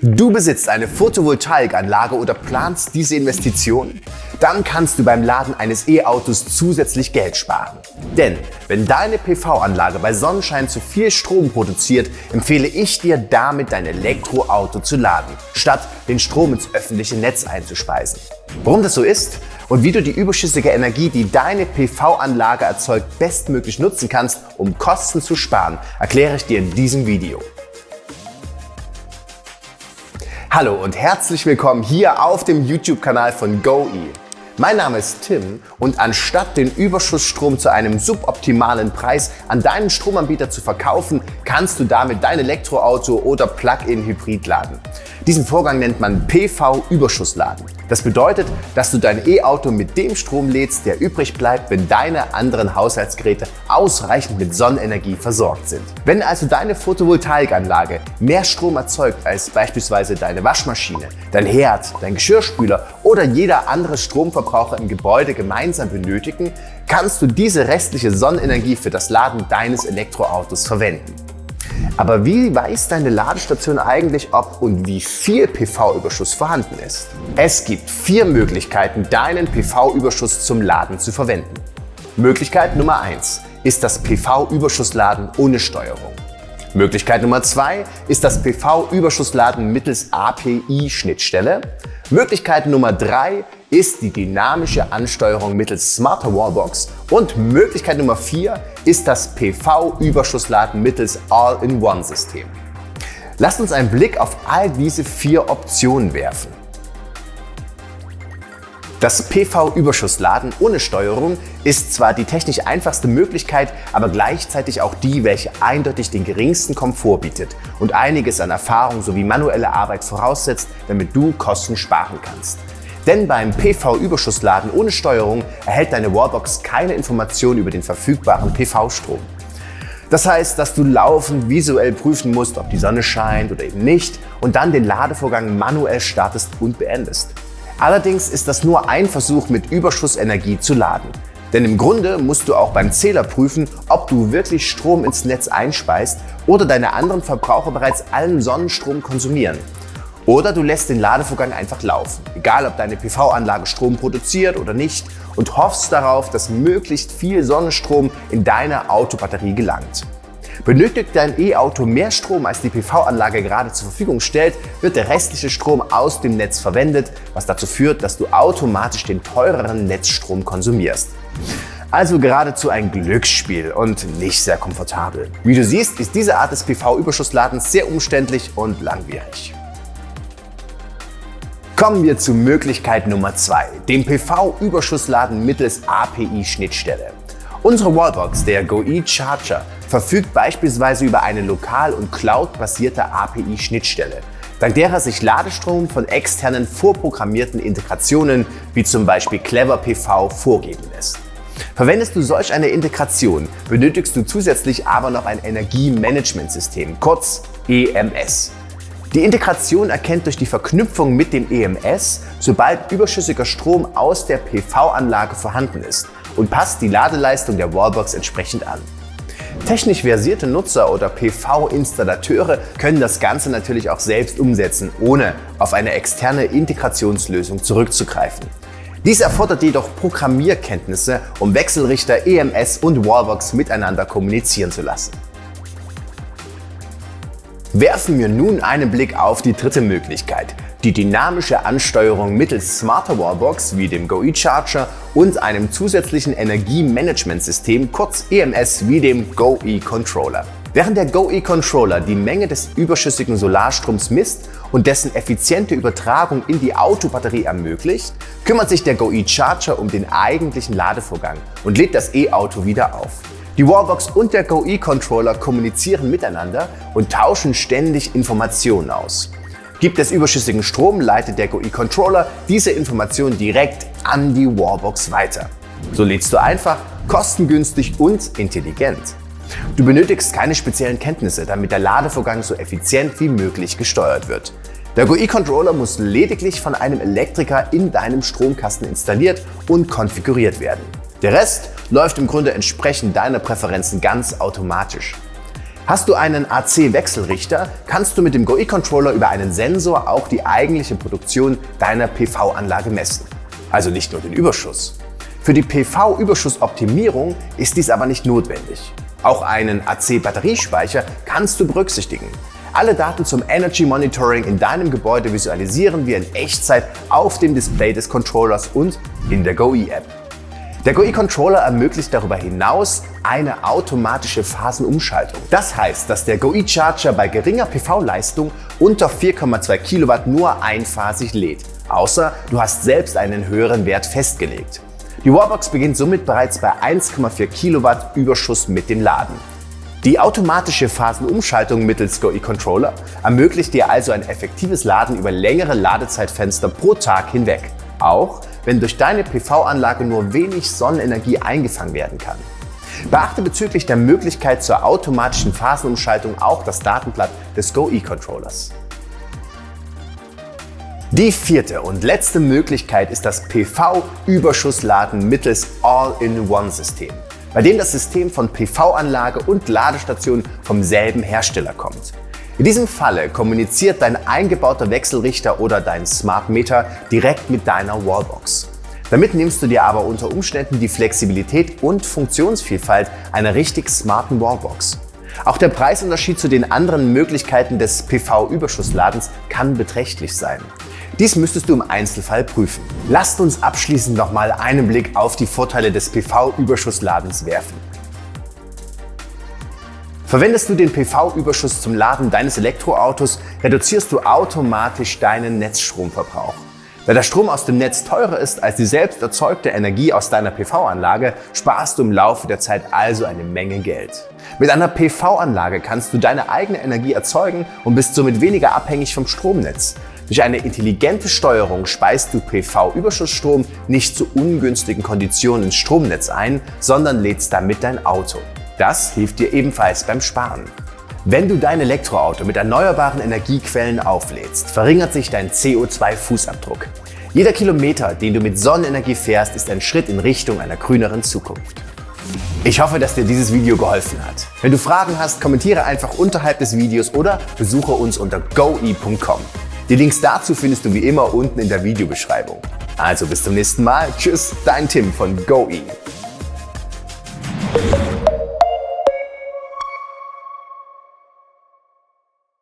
Du besitzt eine Photovoltaikanlage oder planst diese Investition? Dann kannst du beim Laden eines E-Autos zusätzlich Geld sparen. Denn wenn deine PV-Anlage bei Sonnenschein zu viel Strom produziert, empfehle ich dir damit dein Elektroauto zu laden, statt den Strom ins öffentliche Netz einzuspeisen. Warum das so ist und wie du die überschüssige Energie, die deine PV-Anlage erzeugt, bestmöglich nutzen kannst, um Kosten zu sparen, erkläre ich dir in diesem Video. Hallo und herzlich willkommen hier auf dem YouTube-Kanal von GoE. Mein Name ist Tim und anstatt den Überschussstrom zu einem suboptimalen Preis an deinen Stromanbieter zu verkaufen, kannst du damit dein Elektroauto oder Plug-in-Hybrid laden. Diesen Vorgang nennt man PV-Überschussladen. Das bedeutet, dass du dein E-Auto mit dem Strom lädst, der übrig bleibt, wenn deine anderen Haushaltsgeräte ausreichend mit Sonnenenergie versorgt sind. Wenn also deine Photovoltaikanlage mehr Strom erzeugt als beispielsweise deine Waschmaschine, dein Herd, dein Geschirrspüler oder jeder andere Stromverbraucher im Gebäude gemeinsam benötigen, kannst du diese restliche Sonnenenergie für das Laden deines Elektroautos verwenden. Aber wie weiß deine Ladestation eigentlich, ob und wie viel PV-Überschuss vorhanden ist? Es gibt 4 Möglichkeiten, deinen PV-Überschuss zum Laden zu verwenden. Möglichkeit Nummer 1 ist das PV-Überschussladen ohne Steuerung. Möglichkeit Nummer 2 ist das PV-Überschussladen mittels API-Schnittstelle. Möglichkeit Nummer 3 ist die dynamische Ansteuerung mittels smarter Wallbox und Möglichkeit Nummer 4 ist das PV-Überschussladen mittels All-in-One-System. Lasst uns einen Blick auf all diese 4 Optionen werfen. Das PV-Überschussladen ohne Steuerung ist zwar die technisch einfachste Möglichkeit, aber gleichzeitig auch die, welche eindeutig den geringsten Komfort bietet und einiges an Erfahrung sowie manuelle Arbeit voraussetzt, damit du Kosten sparen kannst. Denn beim PV-Überschussladen ohne Steuerung erhält deine Wallbox keine Informationen über den verfügbaren PV-Strom. Das heißt, dass du laufend visuell prüfen musst, ob die Sonne scheint oder eben nicht und dann den Ladevorgang manuell startest und beendest. Allerdings ist das nur ein Versuch, mit Überschussenergie zu laden. Denn im Grunde musst du auch beim Zähler prüfen, ob du wirklich Strom ins Netz einspeist oder deine anderen Verbraucher bereits allen Sonnenstrom konsumieren. Oder du lässt den Ladevorgang einfach laufen, egal ob deine PV-Anlage Strom produziert oder nicht, und hoffst darauf, dass möglichst viel Sonnenstrom in deine Autobatterie gelangt. Benötigt dein E-Auto mehr Strom, als die PV-Anlage gerade zur Verfügung stellt, wird der restliche Strom aus dem Netz verwendet, was dazu führt, dass du automatisch den teureren Netzstrom konsumierst. Also geradezu ein Glücksspiel und nicht sehr komfortabel. Wie du siehst, ist diese Art des PV-Überschussladens sehr umständlich und langwierig. Kommen wir zu Möglichkeit Nummer 2, dem PV-Überschussladen mittels API-Schnittstelle. Unsere Wallbox, der GoE Charger, verfügt beispielsweise über eine lokal- und cloud-basierte API-Schnittstelle, dank derer sich Ladestrom von externen vorprogrammierten Integrationen wie zum Beispiel Clever PV vorgeben lässt. Verwendest du solch eine Integration, benötigst du zusätzlich aber noch ein Energiemanagementsystem, kurz EMS. Die Integration erkennt durch die Verknüpfung mit dem EMS, sobald überschüssiger Strom aus der PV-Anlage vorhanden ist und passt die Ladeleistung der Wallbox entsprechend an. Technisch versierte Nutzer oder PV-Installateure können das Ganze natürlich auch selbst umsetzen, ohne auf eine externe Integrationslösung zurückzugreifen. Dies erfordert jedoch Programmierkenntnisse, um Wechselrichter, EMS und Wallbox miteinander kommunizieren zu lassen. Werfen wir nun einen Blick auf die dritte Möglichkeit, die dynamische Ansteuerung mittels smarter Wallbox wie dem GoE Charger und einem zusätzlichen Energiemanagementsystem, kurz EMS, wie dem GoE Controller. Während der GoE Controller die Menge des überschüssigen Solarstroms misst und dessen effiziente Übertragung in die Autobatterie ermöglicht, kümmert sich der GoE Charger um den eigentlichen Ladevorgang und lädt das E-Auto wieder auf. Die Wallbox und der GoE Controller kommunizieren miteinander und tauschen ständig Informationen aus. Gibt es überschüssigen Strom, leitet der GoE Controller diese Informationen direkt an die Wallbox weiter. So lädst du einfach, kostengünstig und intelligent. Du benötigst keine speziellen Kenntnisse, damit der Ladevorgang so effizient wie möglich gesteuert wird. Der GoE Controller muss lediglich von einem Elektriker in deinem Stromkasten installiert und konfiguriert werden. Der Rest läuft im Grunde entsprechend deiner Präferenzen ganz automatisch. Hast du einen AC-Wechselrichter, kannst du mit dem GoE-Controller über einen Sensor auch die eigentliche Produktion deiner PV-Anlage messen. Also nicht nur den Überschuss. Für die PV-Überschussoptimierung ist dies aber nicht notwendig. Auch einen AC-Batteriespeicher kannst du berücksichtigen. Alle Daten zum Energy Monitoring in deinem Gebäude visualisieren wir in Echtzeit auf dem Display des Controllers und in der GoE-App. Der GoE-Controller ermöglicht darüber hinaus eine automatische Phasenumschaltung. Das heißt, dass der GoE-Charger bei geringer PV-Leistung unter 4,2 Kilowatt nur einphasig lädt, außer du hast selbst einen höheren Wert festgelegt. Die Wallbox beginnt somit bereits bei 1,4 Kilowatt Überschuss mit dem Laden. Die automatische Phasenumschaltung mittels GoE-Controller ermöglicht dir also ein effektives Laden über längere Ladezeitfenster pro Tag hinweg, auch wenn durch deine PV-Anlage nur wenig Sonnenenergie eingefangen werden kann. Beachte bezüglich der Möglichkeit zur automatischen Phasenumschaltung auch das Datenblatt des GoE-Controllers. Die vierte und letzte Möglichkeit ist das PV-Überschussladen mittels All-in-One-System, bei dem das System von PV-Anlage und Ladestation vom selben Hersteller kommt. In diesem Falle kommuniziert dein eingebauter Wechselrichter oder dein Smart Meter direkt mit deiner Wallbox. Damit nimmst du dir aber unter Umständen die Flexibilität und Funktionsvielfalt einer richtig smarten Wallbox. Auch der Preisunterschied zu den anderen Möglichkeiten des PV-Überschussladens kann beträchtlich sein. Dies müsstest du im Einzelfall prüfen. Lasst uns abschließend nochmal einen Blick auf die Vorteile des PV-Überschussladens werfen. Verwendest du den PV-Überschuss zum Laden deines Elektroautos, reduzierst du automatisch deinen Netzstromverbrauch. Da der Strom aus dem Netz teurer ist als die selbst erzeugte Energie aus deiner PV-Anlage, sparst du im Laufe der Zeit also eine Menge Geld. Mit einer PV-Anlage kannst du deine eigene Energie erzeugen und bist somit weniger abhängig vom Stromnetz. Durch eine intelligente Steuerung speist du PV-Überschussstrom nicht zu ungünstigen Konditionen ins Stromnetz ein, sondern lädst damit dein Auto. Das hilft dir ebenfalls beim Sparen. Wenn du dein Elektroauto mit erneuerbaren Energiequellen auflädst, verringert sich dein CO2-Fußabdruck. Jeder Kilometer, den du mit Sonnenenergie fährst, ist ein Schritt in Richtung einer grüneren Zukunft. Ich hoffe, dass dir dieses Video geholfen hat. Wenn du Fragen hast, kommentiere einfach unterhalb des Videos oder besuche uns unter goe.com. Die Links dazu findest du wie immer unten in der Videobeschreibung. Also bis zum nächsten Mal. Tschüss, dein Tim von GoE.